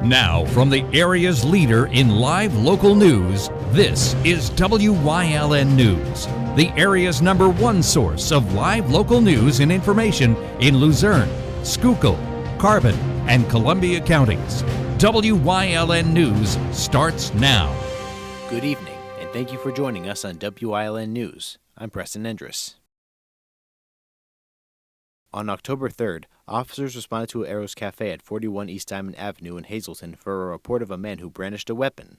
Now, from the area's leader in live local news, this is WYLN News, the area's #1 source of live local news and information in Luzerne, Schuylkill, Carbon, and Columbia counties. WYLN News starts now. Good evening, and thank you for joining us on WYLN News. I'm Preston Endress. On October 3rd, officers responded to Arrows Cafe at 41 East Diamond Avenue in Hazleton for a report of a man who brandished a weapon.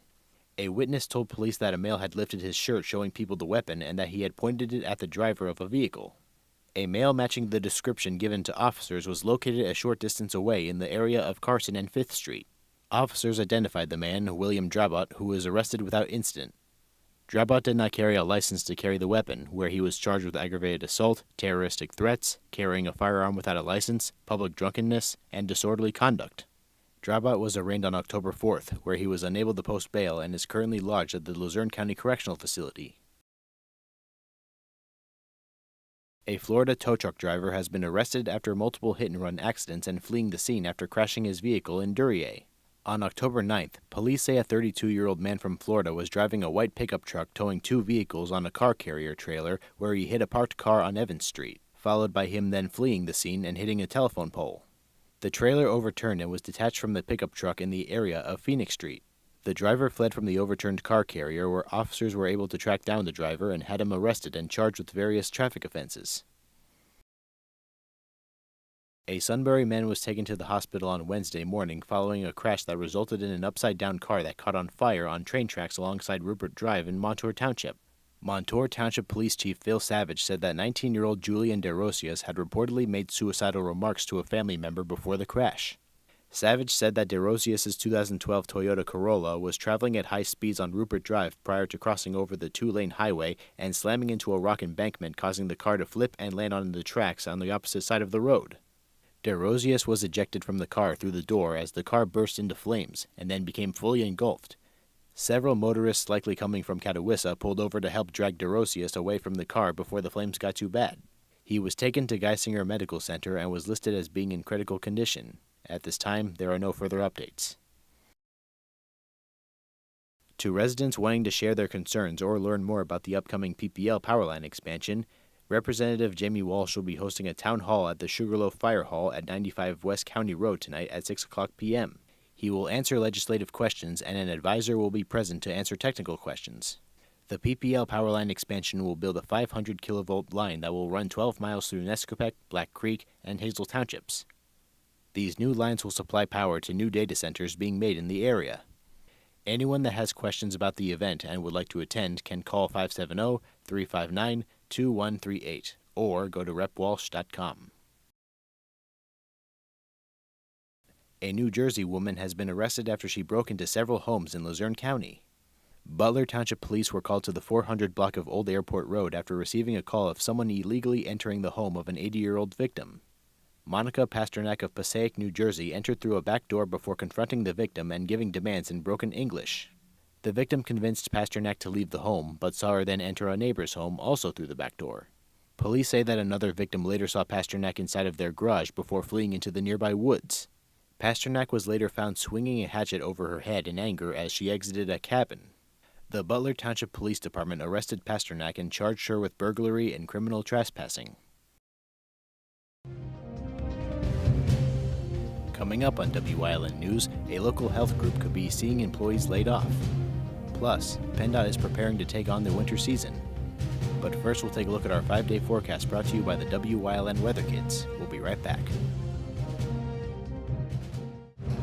A witness told police that a male had lifted his shirt showing people the weapon and that he had pointed it at the driver of a vehicle. A male matching the description given to officers was located a short distance away in the area of Carson and 5th Street. Officers identified the man, William Drabot, who was arrested without incident. Drabot did not carry a license to carry the weapon, where he was charged with aggravated assault, terroristic threats, carrying a firearm without a license, public drunkenness, and disorderly conduct. Drabot was arraigned on October 4th, where he was unable to post bail and is currently lodged at the Luzerne County Correctional Facility. A Florida tow truck driver has been arrested after multiple hit-and-run accidents and fleeing the scene after crashing his vehicle in Duryea. On October 9th, police say a 32-year-old man from Florida was driving a white pickup truck towing two vehicles on a car carrier trailer where he hit a parked car on Evans Street, followed by him then fleeing the scene and hitting a telephone pole. The trailer overturned and was detached from the pickup truck in the area of Phoenix Street. The driver fled from the overturned car carrier, where officers were able to track down the driver and had him arrested and charged with various traffic offenses. A Sunbury man was taken to the hospital on Wednesday morning following a crash that resulted in an upside-down car that caught on fire on train tracks alongside Rupert Drive in Montour Township. Montour Township Police Chief Phil Savage said that 19-year-old Julian DeRosius had reportedly made suicidal remarks to a family member before the crash. Savage said that DeRosius' 2012 Toyota Corolla was traveling at high speeds on Rupert Drive prior to crossing over the two-lane highway and slamming into a rock embankment, causing the car to flip and land on the tracks on the opposite side of the road. DeRosius was ejected from the car through the door as the car burst into flames and then became fully engulfed. Several motorists, likely coming from Catawissa, pulled over to help drag DeRosius away from the car before the flames got too bad. He was taken to Geisinger Medical Center and was listed as being in critical condition. At this time, there are no further updates. To residents wanting to share their concerns or learn more about the upcoming PPL Powerline expansion, Representative Jamie Walsh will be hosting a town hall at the Sugarloaf Fire Hall at 95 West County Road tonight at 6 o'clock p.m. He will answer legislative questions, and an advisor will be present to answer technical questions. The PPL Powerline expansion will build a 500 kilovolt line that will run 12 miles through Nescopeck, Black Creek, and Hazel Townships. These new lines will supply power to new data centers being made in the area. Anyone that has questions about the event and would like to attend can call 570-359-2138 or go to repwalsh.com. A New Jersey woman has been arrested after she broke into several homes in Luzerne County. Butler Township Police were called to the 400 block of Old Airport Road after receiving a call of someone illegally entering the home of an 80-year-old victim. Monica Pasternak of Passaic, New Jersey, entered through a back door before confronting the victim and giving demands in broken English. The victim convinced Pasternak to leave the home, but saw her then enter a neighbor's home, also through the back door. Police say that another victim later saw Pasternak inside of their garage before fleeing into the nearby woods. Pasternak was later found swinging a hatchet over her head in anger as she exited a cabin. The Butler Township Police Department arrested Pasternak and charged her with burglary and criminal trespassing. Coming up on WYLN News, a local health group could be seeing employees laid off. Plus, PennDOT is preparing to take on the winter season. But first, we'll take a look at our 5-day forecast brought to you by the WYLN Weather Kids. We'll be right back.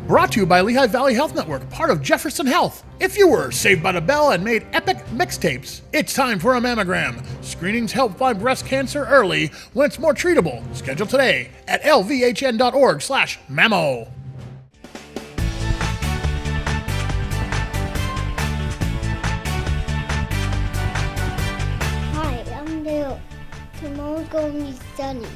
Brought to you by Lehigh Valley Health Network, part of Jefferson Health. If you were saved by the bell and made epic mixtapes, it's time for a mammogram. Screenings help find breast cancer early when it's more treatable. Schedule today at lvhn.org/mammo. Hi, I'm Dale. Tomorrow's going to be sunny.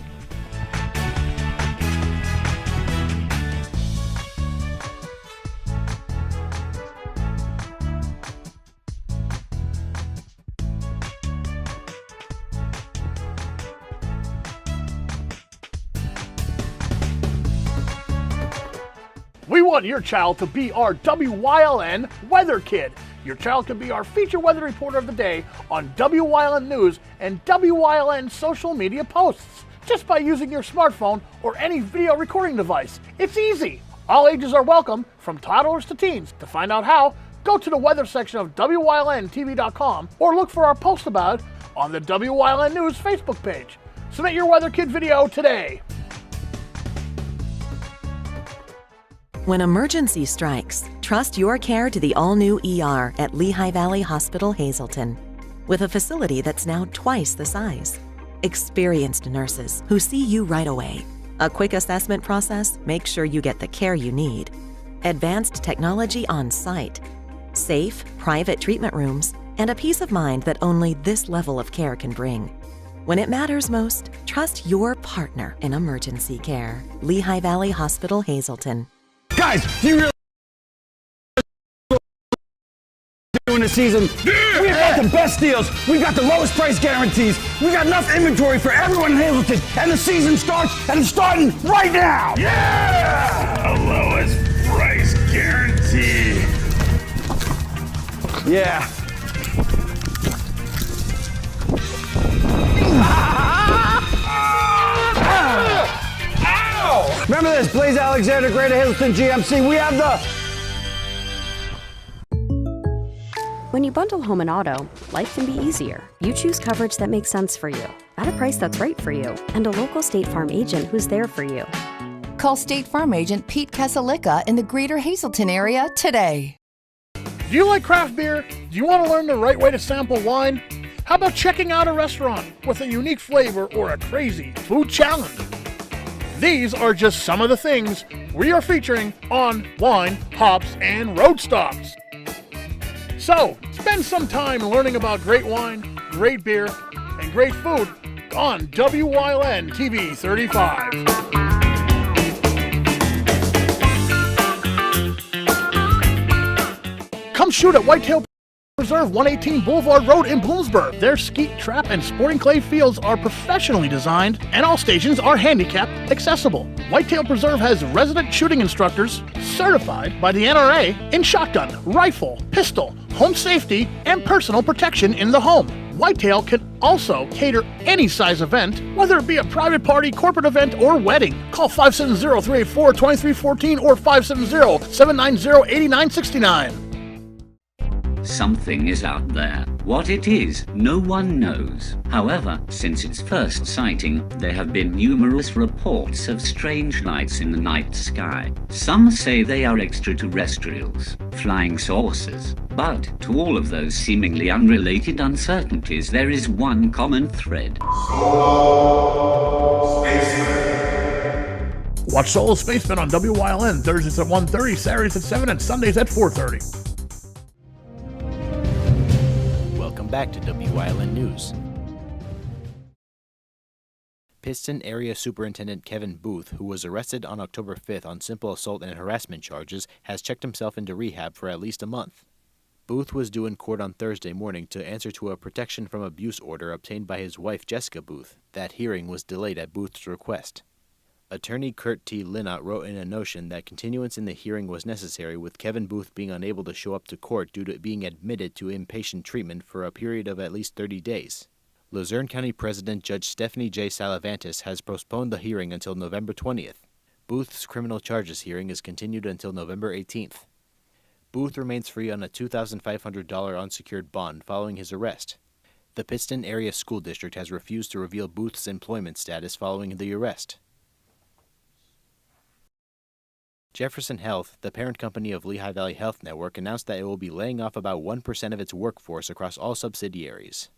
We want your child to be our WYLN Weather Kid. Your child can be our feature weather reporter of the day on WYLN News and WYLN social media posts, just by using your smartphone or any video recording device. It's easy. All ages are welcome, from toddlers to teens. To find out how, go to the weather section of WYLNTV.com or look for our post about it on the WYLN News Facebook page. Submit your Weather Kid video today. When emergency strikes, trust your care to the all-new ER at Lehigh Valley Hospital, Hazleton. With a facility that's now twice the size. Experienced nurses who see you right away. A quick assessment process makes sure you get the care you need. Advanced technology on site. Safe, private treatment rooms, and a peace of mind that only this level of care can bring. When it matters most, trust your partner in emergency care. Lehigh Valley Hospital, Hazleton. Guys, do you really doing the season? Yeah. We've got the best deals. We've got the lowest price guarantees. We got enough inventory for everyone in Hazleton. And the season starts, and it's starting right now. Yeah! The lowest price guarantee. Yeah. Ow! Remember this, Blaze Alexander, Greater Hazleton GMC. We have the... When you bundle home and auto, life can be easier. You choose coverage that makes sense for you, at a price that's right for you, and a local State Farm agent who's there for you. Call State Farm agent Pete Casalika in the Greater Hazleton area today. Do you like craft beer? Do you want to learn the right way to sample wine? How about checking out a restaurant with a unique flavor or a crazy food challenge? These are just some of the things we are featuring on Wine, Hops, and Road Stops. So, spend some time learning about great wine, great beer, and great food on WYLN TV 35. Come shoot at Whitetail Preserve 118 Boulevard Road in Bloomsburg. Their skeet, trap, and sporting clay fields are professionally designed, and all stations are handicap accessible. Whitetail Preserve has resident shooting instructors certified by the NRA in shotgun, rifle, pistol, home safety, and personal protection in the home. Whitetail can also cater any size event, whether it be a private party, corporate event, or wedding. Call 570-384-2314 or 570-790-8969. Something is out there. What it is, no one knows. However, since its first sighting, there have been numerous reports of strange lights in the night sky. Some say they are extraterrestrials, flying saucers. But to all of those seemingly unrelated uncertainties, there is one common thread. Solo Spaceman. Watch Solo Spaceman on WYLN Thursdays at 1:30, Saturdays at 7, and Sundays at 4:30. Welcome back to WYLN News. Piston Area Superintendent Kevin Booth, who was arrested on October 5th on simple assault and harassment charges, has checked himself into rehab for at least a month. Booth was due in court on Thursday morning to answer to a protection from abuse order obtained by his wife Jessica Booth. That hearing was delayed at Booth's request. Attorney Kurt T. Linnott wrote in a notion that continuance in the hearing was necessary, with Kevin Booth being unable to show up to court due to being admitted to inpatient treatment for a period of at least 30 days. Luzerne County President Judge Stephanie J. Salavantis has postponed the hearing until November 20th. Booth's criminal charges hearing is continued until November 18th. Booth remains free on a $2,500 unsecured bond following his arrest. The Pittston Area School District has refused to reveal Booth's employment status following the arrest. Jefferson Health, the parent company of Lehigh Valley Health Network, announced that it will be laying off about 1% of its workforce across all subsidiaries.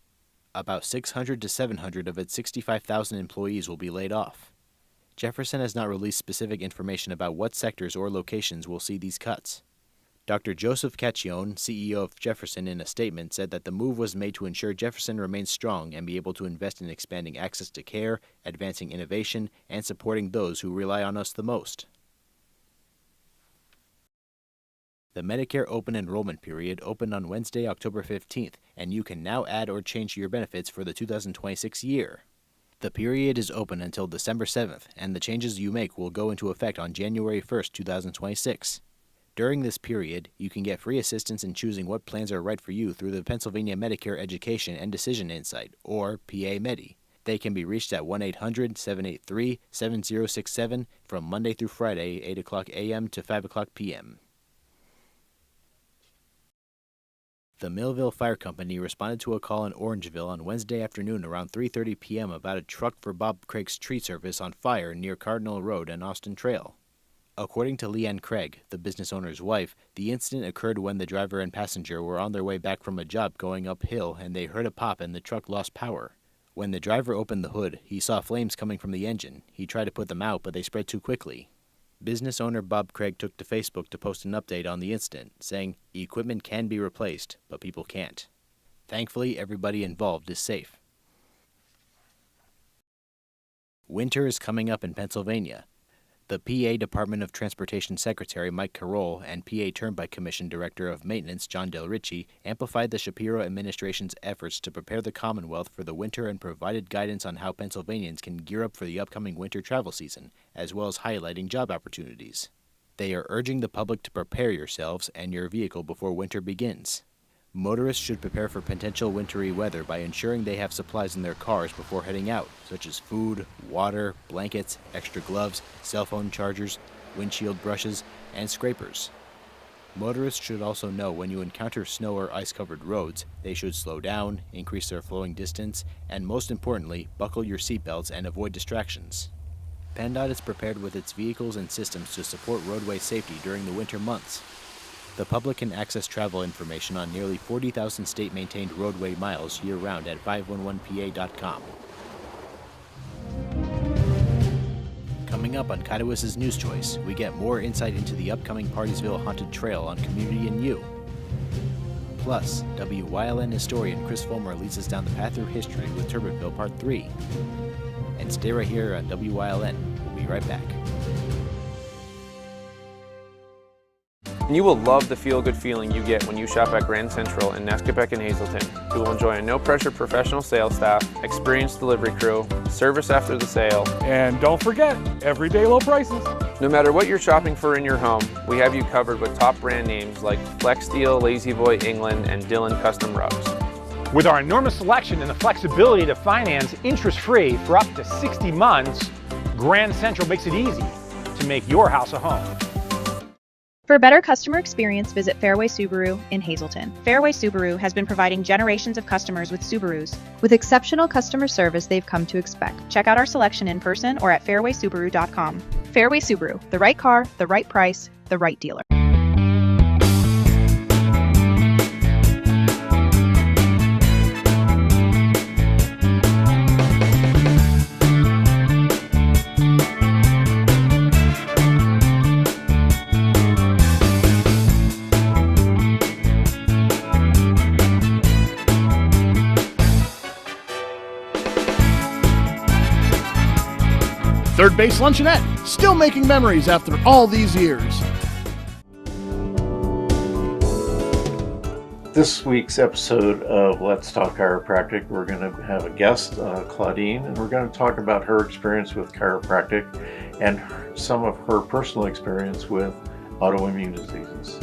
About 600 to 700 of its 65,000 employees will be laid off. Jefferson has not released specific information about what sectors or locations will see these cuts. Dr. Joseph Cacchione, CEO of Jefferson, in a statement said that the move was made to ensure Jefferson remains strong and be able to invest in expanding access to care, advancing innovation, and supporting those who rely on us the most. The Medicare open enrollment period opened on Wednesday, October 15th, and you can now add or change your benefits for the 2026 year. The period is open until December 7th, and the changes you make will go into effect on January 1st, 2026. During this period, you can get free assistance in choosing what plans are right for you through the Pennsylvania Medicare Education and Decision Insight, or PA-MEDI. They can be reached at 1-800-783-7067 from Monday through Friday, 8 o'clock a.m. to 5 o'clock p.m. The Millville Fire Company responded to a call in Orangeville on Wednesday afternoon around 3:30 p.m. about a truck for Bob Craig's tree service on fire near Cardinal Road and Austin Trail. According to Leanne Craig, the business owner's wife, the incident occurred when the driver and passenger were on their way back from a job going uphill and they heard a pop and the truck lost power. When the driver opened the hood, he saw flames coming from the engine. He tried to put them out, but they spread too quickly. Business owner Bob Craig took to Facebook to post an update on the incident, saying, "Equipment can be replaced, but people can't." Thankfully, everybody involved is safe. Winter is coming up in Pennsylvania. The PA Department of Transportation Secretary Mike Carroll and PA Turnpike Commission Director of Maintenance John Del Ricci amplified the Shapiro administration's efforts to prepare the Commonwealth for the winter and provided guidance on how Pennsylvanians can gear up for the upcoming winter travel season, as well as highlighting job opportunities. They are urging the public to prepare yourselves and your vehicle before winter begins. Motorists should prepare for potential wintry weather by ensuring they have supplies in their cars before heading out, such as food, water, blankets, extra gloves, cell phone chargers, windshield brushes, and scrapers. Motorists should also know when you encounter snow or ice-covered roads, they should slow down, increase their flowing distance, and most importantly, buckle your seatbelts and avoid distractions. PennDOT is prepared with its vehicles and systems to support roadway safety during the winter months. The public can access travel information on nearly 40,000 state-maintained roadway miles year-round at 511pa.com. Coming up on Katowice's News Choice, we get more insight into the upcoming Partysville Haunted Trail on Community and You. Plus, WYLN historian Chris Fulmer leads us down the path through history with Turbotville Part 3. And stay right here on WYLN. We'll be right back. And you will love the feel-good feeling you get when you shop at Grand Central in Nescopeck and Hazleton. You will enjoy a no-pressure professional sales staff, experienced delivery crew, service after the sale, And don't forget, everyday low prices. no matter what you're shopping for in your home, we have you covered with top brand names like Flex Steel, Lazy Boy, England, and Dillon Custom Rugs. With our enormous selection and the flexibility to finance interest-free for up to 60 months, Grand Central makes it easy to make your house a home. For a better customer experience, visit Fairway Subaru in Hazleton. Fairway Subaru has been providing generations of customers with Subarus. With exceptional customer service they've come to expect. Check out our selection in person or at fairwaysubaru.com. Fairway Subaru, the right car, the right price, the right dealer. Third Base Luncheonette, still making memories after all these years. This week's episode of Let's Talk Chiropractic, we're going to have a guest, Claudine, and we're going to talk about her experience with chiropractic and some of her personal experience with autoimmune diseases.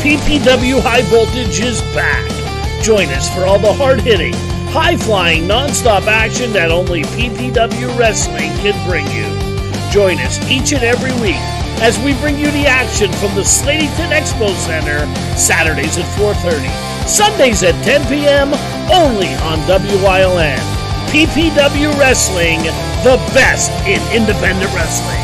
PPW High Voltage is back. Join us for all the hard-hitting, high-flying, non-stop action that only PPW Wrestling can bring you. Join us each and every week as we bring you the action from the Slatington Expo Center, Saturdays at 4:30, Sundays at 10 p.m., only on WYLN. PPW Wrestling, the best in independent wrestling.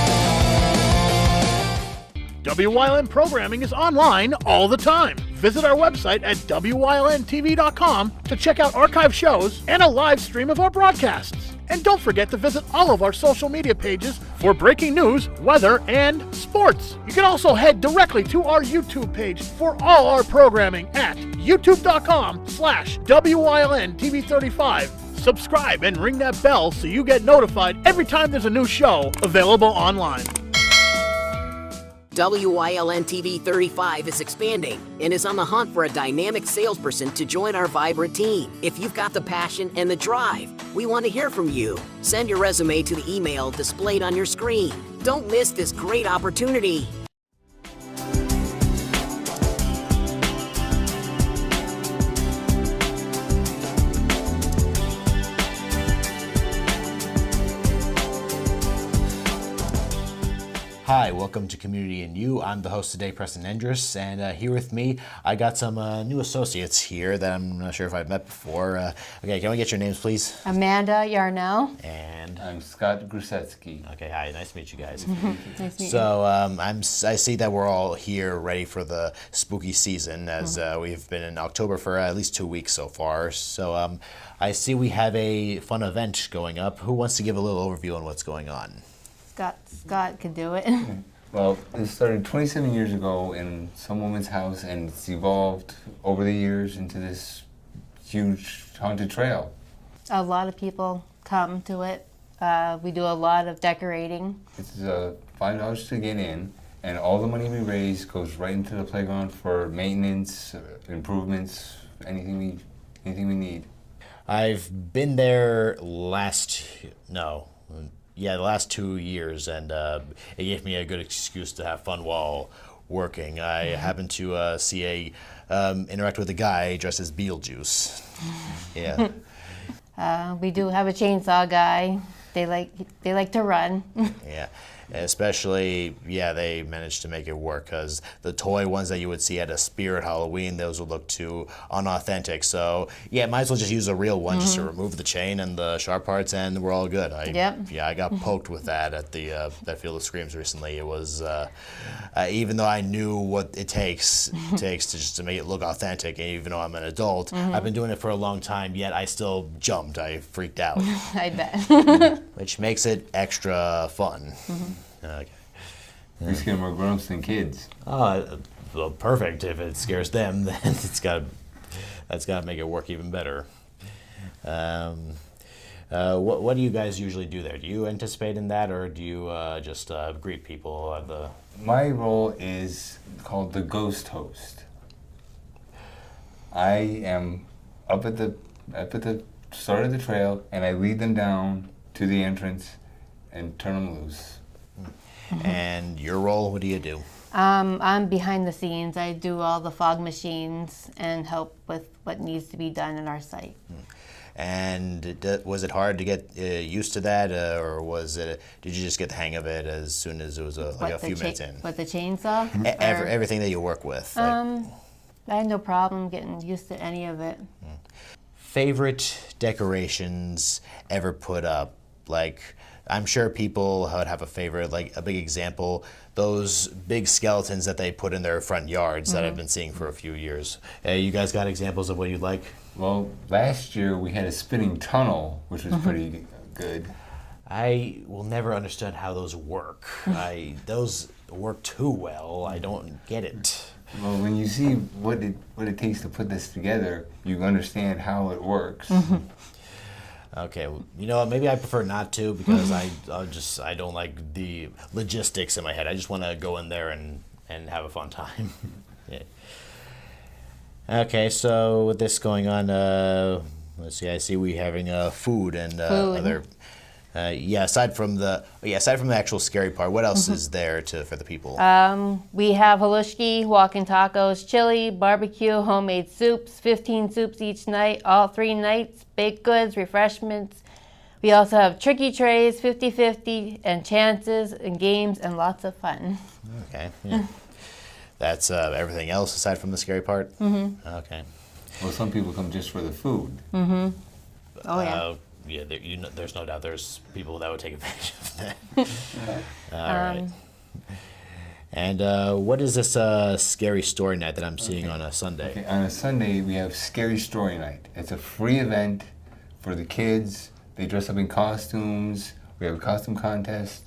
WYLN programming is online all the time. Visit our website at WYLNTV.com to check out archive shows and a live stream of our broadcasts. And don't forget to visit all of our social media pages for breaking news, weather, and sports. You can also head directly to our YouTube page for all our programming at youtube.com/WYLNTV35. subscribe, and ring that bell so you get notified every time there's a new show available online. WYLN TV 35 is expanding and is on the hunt for a dynamic salesperson to join our vibrant team. If you've got the passion and the drive, we want to hear from you. Send your resume to the email displayed on your screen. Don't miss this great opportunity. Hi, welcome to Community and You. I'm the host today, Preston Endress, and here with me, I got some new associates here that I'm not sure if I've met before. Okay, can we get your names, please? Amanda Yarnell. And I'm Scott Grusetsky. Okay, hi, nice to meet you guys. Nice to meet So I see that we're all here ready for the spooky season, as we've been in October for at least 2 weeks so far. So I see we have a fun event going up. Who wants to give a little overview on what's going on? Scott could do it. Well, it started 27 years ago in some woman's house, and it's evolved over the years into this huge haunted trail. A lot of people come to it. We do a lot of decorating. It's $5 to get in, and all the money we raise goes right into the playground for maintenance, improvements, anything we need. I've been there the last 2 years, and it gave me a good excuse to have fun while working. I happened to interact with a guy dressed as Beetlejuice. Yeah. We do have a chainsaw guy. They like to run. Yeah. Especially, they managed to make it work, because the toy ones that you would see at a Spirit Halloween, those would look too unauthentic. So, might as well just use a real one just to remove the chain and the sharp parts, and we're all good. I got poked with that at the that Field of Screams recently. It was, even though I knew what it takes to make it look authentic, and even though I'm an adult, I've been doing it for a long time, yet I still jumped. I freaked out. I bet. Which makes it extra fun. Okay. We scare more grown-ups than kids. Well, perfect. If it scares them, then that's got to make it work even better. What do you guys usually do there? Do you anticipate in that, or do you just greet people at the? My role is called the ghost host. I am up at the start of the trail, and I lead them down to the entrance and turn them loose. And your role, what do you do? I'm behind the scenes. I do all the fog machines and help with what needs to be done in our site. And was it hard to get used to that, or did you just get the hang of it as soon as it was a few minutes in? What, the chainsaw? Everything that you work with. I had no problem getting used to any of it. Favorite decorations ever put up? Like, I'm sure people would have a favorite, like a big example, those big skeletons that they put in their front yards that I've been seeing for a few years. You guys got examples of what you'd like? Well, last year we had a spinning tunnel, which was pretty good. I will never understand how those work. Those work too well. I don't get it. Well, when you see what it takes to put this together, you understand how it works. Okay, well, you know what, maybe I prefer not to, because I don't like the logistics in my head. I just want to go in there and have a fun time. Yeah. Okay, so with this going on, let's see, I see we having food and other. Aside from the actual scary part, what else is there for the people? We have halushki, walking tacos, chili, barbecue, homemade soups, 15 soups each night, all 3 nights, baked goods, refreshments. We also have tricky trays, 50-50, and chances, and games, and lots of fun. Okay. Yeah. That's everything else aside from the scary part? Okay. Well, some people come just for the food. Oh, yeah. Yeah, there's no doubt there's people that would take advantage of that. All right. And what is this scary story night that I'm seeing on a Sunday? Okay, on a Sunday, we have Scary Story Night. It's a free event for the kids. They dress up in costumes. We have a costume contest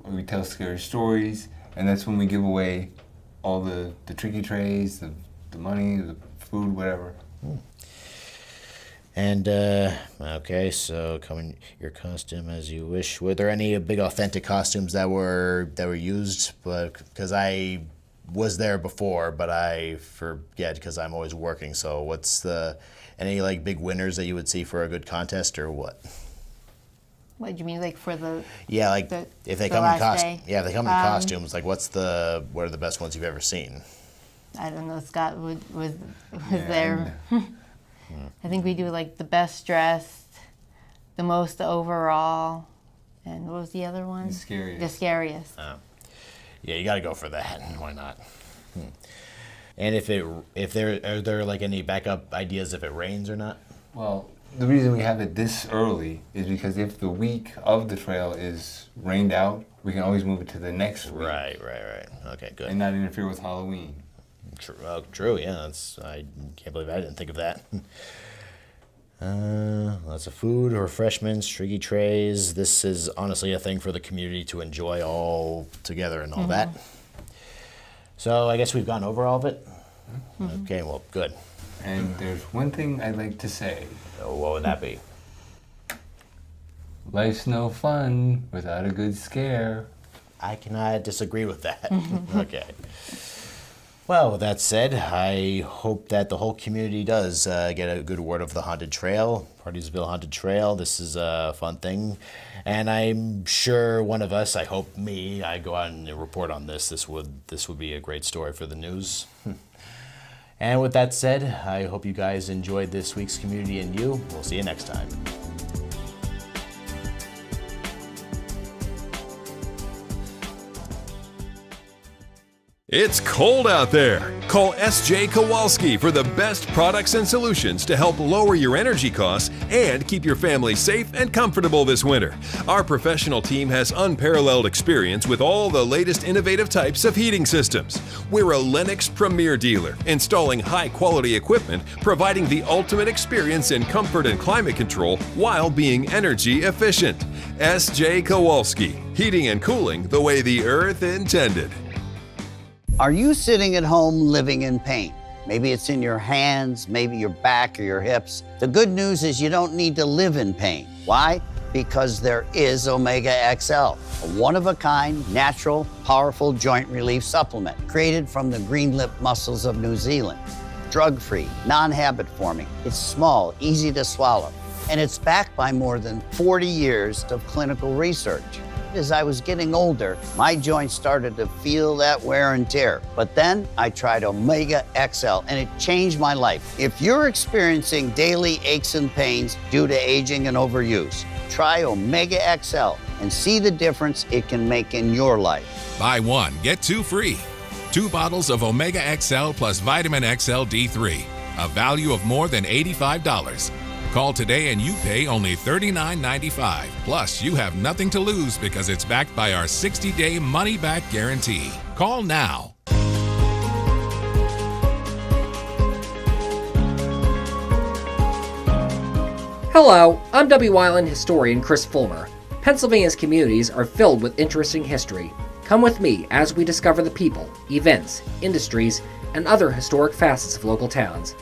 where we tell scary stories, and that's when we give away all the tricky trays, the money, the food, whatever. And, okay, so come in your costume as you wish. Were there any big authentic costumes that were used? But because I was there before, but I forget because I'm always working. So what's any like big winners that you would see for a good contest or what? What do you mean, like for the if they come in costume? Yeah, if they come in costumes, like what are the best ones you've ever seen? I don't know. Scott was there. I think we do like the best dressed, the most overall, and what was the other one? The scariest. The scariest. Oh. Yeah, you got to go for that. Why not? And are there like any backup ideas if it rains or not? Well, the reason we have it this early is because if the week of the trail is rained out, we can always move it to the next week. Right. Okay, good. And not interfere with Halloween. True, yeah. I can't believe I didn't think of that. Lots of food, refreshments, tricky trays. This is honestly a thing for the community to enjoy all together and all that. So I guess we've gone over all of it? Okay, well, good. And there's one thing I'd like to say. What would that be? Life's no fun without a good scare. I cannot disagree with that. Okay. Well, with that said, I hope that the whole community does get a good word of the Haunted Trail, Partysville Haunted Trail. This is a fun thing. And I'm sure one of us, I hope me, I go out and report on this. This would be a great story for the news. And with that said, I hope you guys enjoyed this week's Community and You. We'll see you next time. It's cold out there. Call S.J. Kowalski for the best products and solutions to help lower your energy costs and keep your family safe and comfortable this winter. Our professional team has unparalleled experience with all the latest innovative types of heating systems. We're a Lennox Premier dealer, installing high-quality equipment, providing the ultimate experience in comfort and climate control while being energy efficient. S.J. Kowalski, heating and cooling the way the earth intended. Are you sitting at home living in pain? Maybe it's in your hands, maybe your back or your hips. The good news is you don't need to live in pain. Why? Because there is Omega XL, a one-of-a-kind, natural, powerful joint relief supplement created from the green lip mussels of New Zealand. Drug-free, non-habit forming. It's small, easy to swallow, and it's backed by more than 40 years of clinical research. As I was getting older, my joints started to feel that wear and tear. But then I tried Omega XL and it changed my life. If you're experiencing daily aches and pains due to aging and overuse, try Omega XL and see the difference it can make in your life. Buy one, get two free. 2 bottles of Omega XL plus Vitamin XL D3, a value of more than $85. Call today and you pay only $39.95. Plus, you have nothing to lose because it's backed by our 60-day money-back guarantee. Call now. Hello, I'm Wyln historian Chris Fulmer. Pennsylvania's communities are filled with interesting history. Come with me as we discover the people, events, industries, and other historic facets of local towns.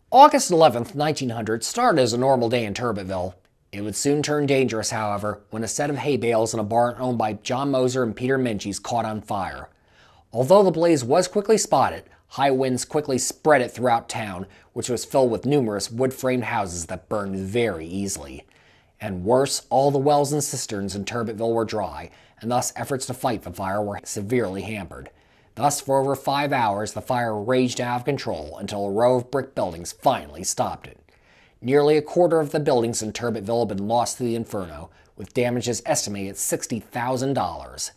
August 11th, 1900 started as a normal day in Turbitville. It would soon turn dangerous, however, when a set of hay bales in a barn owned by John Moser and Peter Minchie's caught on fire. Although the blaze was quickly spotted, high winds quickly spread it throughout town, which was filled with numerous wood-framed houses that burned very easily. And worse, all the wells and cisterns in Turbitville were dry, and thus efforts to fight the fire were severely hampered. Thus, for over 5 hours, the fire raged out of control until a row of brick buildings finally stopped it. Nearly a quarter of the buildings in Turbitville had been lost to the inferno, with damages estimated at $60,000.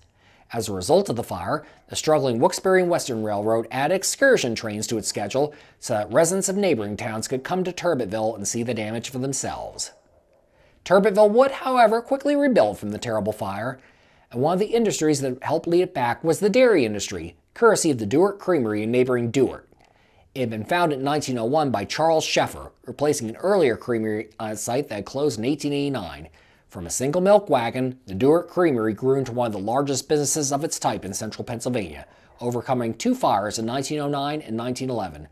As a result of the fire, the struggling Wilkes-Barre and Western Railroad added excursion trains to its schedule so that residents of neighboring towns could come to Turbitville and see the damage for themselves. Turbitville would, however, quickly rebuild from the terrible fire. and one of the industries that helped lead it back was the dairy industry, courtesy of the Dewart Creamery in neighboring Dewart. It had been founded in 1901 by Charles Sheffer, replacing an earlier creamery on its site that had closed in 1889. From a single milk wagon, the Dewart Creamery grew into one of the largest businesses of its type in central Pennsylvania, overcoming 2 fires in 1909 and 1911.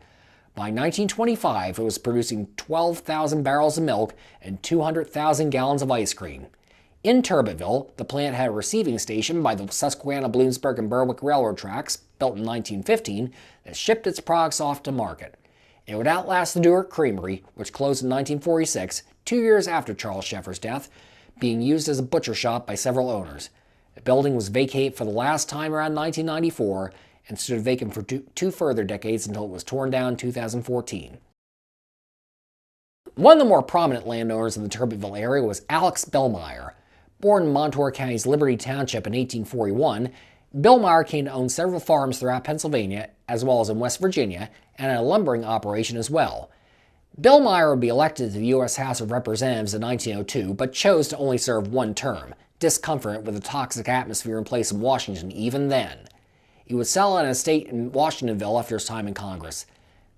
By 1925, it was producing 12,000 barrels of milk and 200,000 gallons of ice cream. In Turbitville, the plant had a receiving station by the Susquehanna, Bloomsburg, and Berwick Railroad tracks, built in 1915, that shipped its products off to market. It would outlast the Dewart Creamery, which closed in 1946, 2 years after Charles Sheffer's death, being used as a butcher shop by several owners. The building was vacated for the last time around 1994 and stood vacant for two further decades until it was torn down in 2014. One of the more prominent landowners in the Turbitville area was Alex Billmeyer. Born in Montour County's Liberty Township in 1841, Billmeyer came to own several farms throughout Pennsylvania, as well as in West Virginia, and a lumbering operation as well. Billmeyer would be elected to the U.S. House of Representatives in 1902, but chose to only serve one term, discomforted with the toxic atmosphere in place in Washington even then. He would sell an estate in Washingtonville after his time in Congress.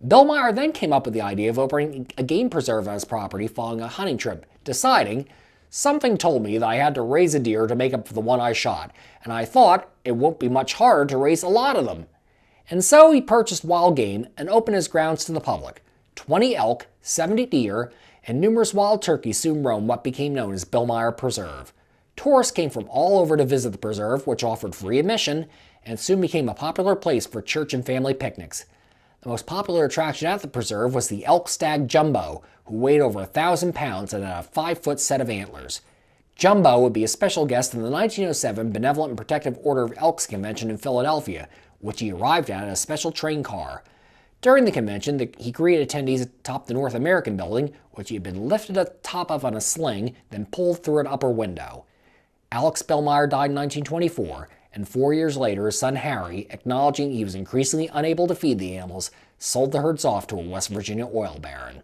Billmeyer then came up with the idea of opening a game preserve on his property following a hunting trip, deciding, "Something told me that I had to raise a deer to make up for the one I shot, and I thought it won't be much harder to raise a lot of them." And so he purchased wild game and opened his grounds to the public. 20 elk, 70 deer, and numerous wild turkeys soon roamed what became known as Billmeyer Preserve. Tourists came from all over to visit the preserve, which offered free admission, and soon became a popular place for church and family picnics. The most popular attraction at the preserve was the elk stag Jumbo, who weighed over 1,000 pounds and had a 5-foot set of antlers. Jumbo would be a special guest in the 1907 Benevolent and Protective Order of Elks Convention in Philadelphia, which he arrived at in a special train car. During the convention, he greeted attendees atop the North American building, which he had been lifted atop of on a sling, then pulled through an upper window. Alex Billmeyer died in 1924, and 4 years later, his son Harry, acknowledging he was increasingly unable to feed the animals, sold the herds off to a West Virginia oil baron.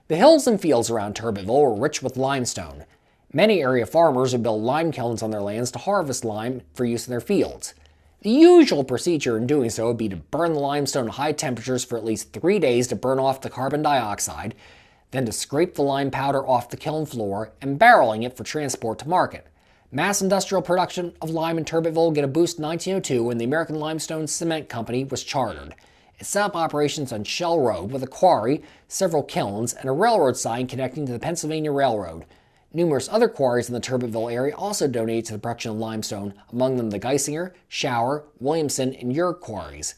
The hills and fields around Turbitville were rich with limestone. Many area farmers would build lime kilns on their lands to harvest lime for use in their fields. The usual procedure in doing so would be to burn the limestone at high temperatures for at least 3 days to burn off the carbon dioxide, then to scrape the lime powder off the kiln floor and barreling it for transport to market. Mass industrial production of lime in Turbitville get a boost in 1902 when the American Limestone Cement Company was chartered. It set up operations on Shell Road with a quarry, several kilns, and a railroad sign connecting to the Pennsylvania Railroad. Numerous other quarries in the Turbitville area also donated to the production of limestone, among them the Geisinger, Shower, Williamson, and Yerg quarries.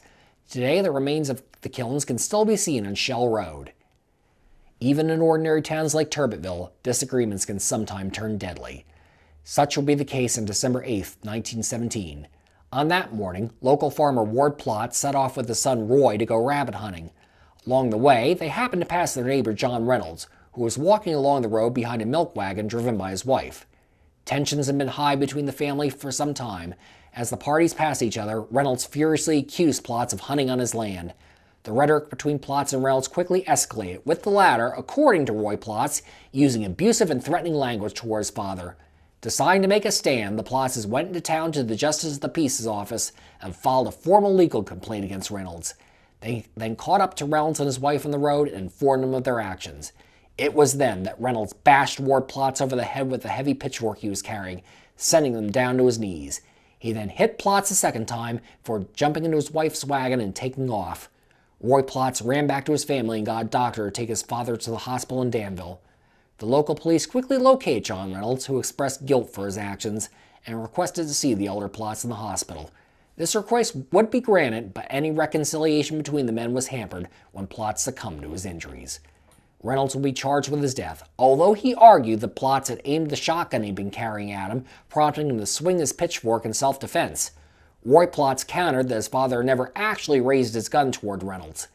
Today, the remains of the kilns can still be seen on Shell Road. Even in ordinary towns like Turbitville, disagreements can sometimes turn deadly. Such will be the case on December 8, 1917. On that morning, local farmer Ward Plott set off with his son Roy to go rabbit hunting. Along the way, they happened to pass their neighbor John Reynolds, who was walking along the road behind a milk wagon driven by his wife. Tensions had been high between the family for some time. As the parties passed each other, Reynolds furiously accused Plotz of hunting on his land. The rhetoric between Plotz and Reynolds quickly escalated, with the latter, according to Roy Plotz, using abusive and threatening language toward his father. Deciding to make a stand, the Plotzes went into town to the Justice of the Peace's office and filed a formal legal complaint against Reynolds. They then caught up to Reynolds and his wife on the road and informed them of their actions. It was then that Reynolds bashed Ward Plotz over the head with the heavy pitchfork he was carrying, sending him down to his knees. He then hit Plotz a second time before jumping into his wife's wagon and taking off. Roy Plotz ran back to his family and got a doctor to take his father to the hospital in Danville. The local police quickly located John Reynolds, who expressed guilt for his actions, and requested to see the elder Plotz in the hospital. This request would be granted, but any reconciliation between the men was hampered when Plotz succumbed to his injuries. Reynolds will be charged with his death, although he argued that Plotz had aimed the shotgun he'd been carrying at him, prompting him to swing his pitchfork in self-defense. Roy Plotz countered that his father never actually raised his gun toward Reynolds.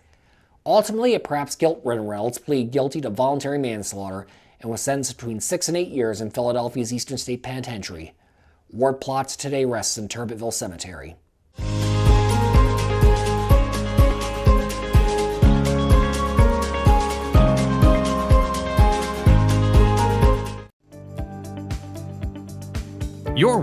Ultimately, a perhaps guilt-ridden Reynolds pleaded guilty to voluntary manslaughter and was sentenced between 6 and 8 years in Philadelphia's Eastern State Penitentiary. Ward Plotz today rests in Turbitville Cemetery. Your